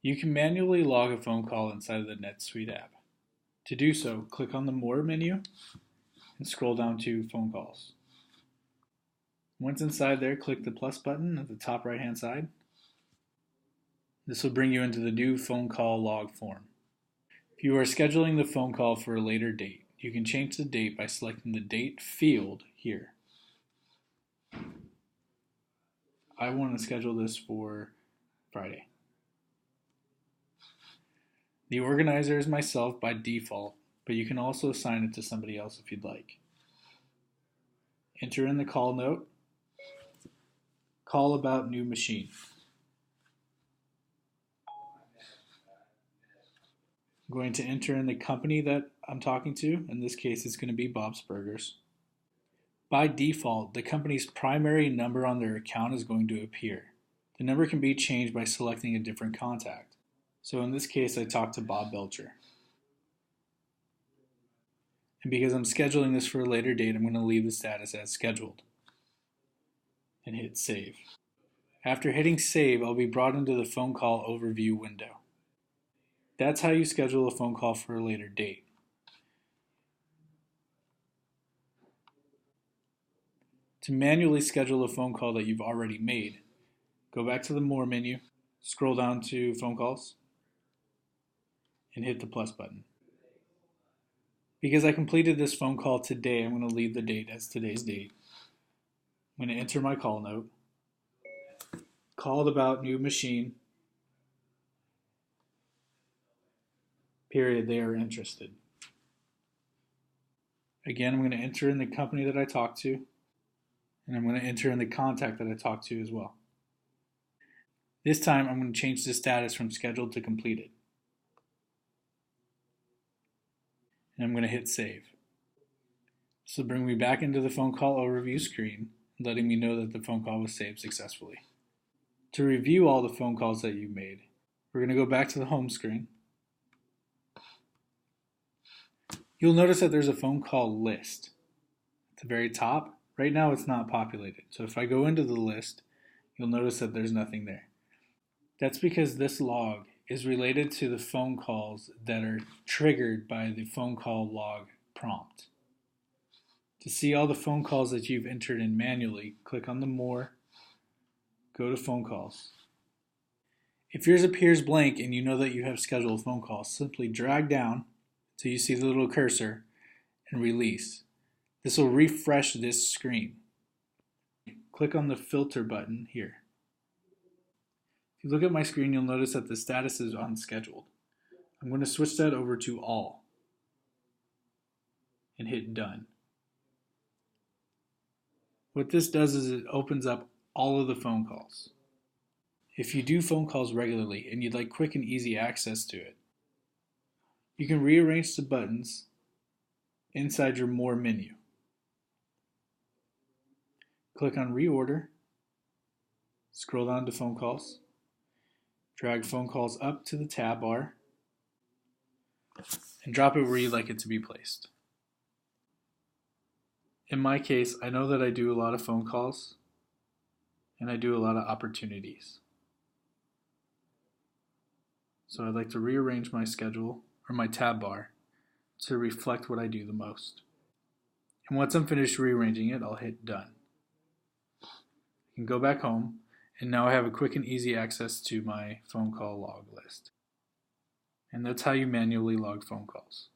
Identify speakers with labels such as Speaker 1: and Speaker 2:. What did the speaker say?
Speaker 1: You can manually log a phone call inside of the NetSuite app. To do so, click on the More menu and scroll down to Phone Calls. Once inside there, click the plus button at the top right hand side. This will bring you into the new phone call log form. If you are scheduling the phone call for a later date, you can change the date by selecting the date field here. I want to schedule this for Friday. The organizer is myself by default, but you can also assign it to somebody else if you'd like. Enter in the call note, call about new machine. I'm going to enter in the company that I'm talking to. In this case, it's going to be Bob's Burgers. By default, the company's primary number on their account is going to appear. The number can be changed by selecting a different contact. So in this case, I talked to Bob Belcher. And because I'm scheduling this for a later date, I'm going to leave the status as scheduled and hit save. After hitting save, I'll be brought into the phone call overview window. That's how you schedule a phone call for a later date. To manually schedule a phone call that you've already made, go back to the More menu, scroll down to Phone Calls, and hit the plus button. Because I completed this phone call today, I'm going to leave the date as today's date. I'm going to enter my call note, called about new machine, period, they are interested. Again, I'm going to enter in the company that I talked to, and I'm going to enter in the contact that I talked to as well. This time, I'm going to change the status from scheduled to completed. And I'm going to hit save. This will bring me back into the phone call overview screen, letting me know that the phone call was saved successfully. To review all the phone calls that you made, we're going to go back to the home screen. You'll notice that there's a phone call list at the very top. Right now it's not populated. So if I go into the list, you'll notice that there's nothing there. That's because this log is related to the phone calls that are triggered by the phone call log prompt. To see all the phone calls that you've entered in manually, click on the More, go to Phone Calls. If yours appears blank and you know that you have scheduled phone calls, simply drag down till you see the little cursor and release. This will refresh this screen. Click on the Filter button here. If you look at my screen, you'll notice that the status is unscheduled. I'm going to switch that over to All and hit Done. What this does is it opens up all of the phone calls. If you do phone calls regularly and you'd like quick and easy access to it, you can rearrange the buttons inside your More menu. Click on Reorder, scroll down to Phone Calls, drag Phone Calls up to the tab bar, and drop it where you'd like it to be placed. In my case, I know that I do a lot of phone calls and I do a lot of opportunities. So I'd like to rearrange my schedule or my tab bar to reflect what I do the most. And once I'm finished rearranging it, I'll hit Done. I can go back home, and now I have a quick and easy access to my phone call log list. And that's how you manually log phone calls.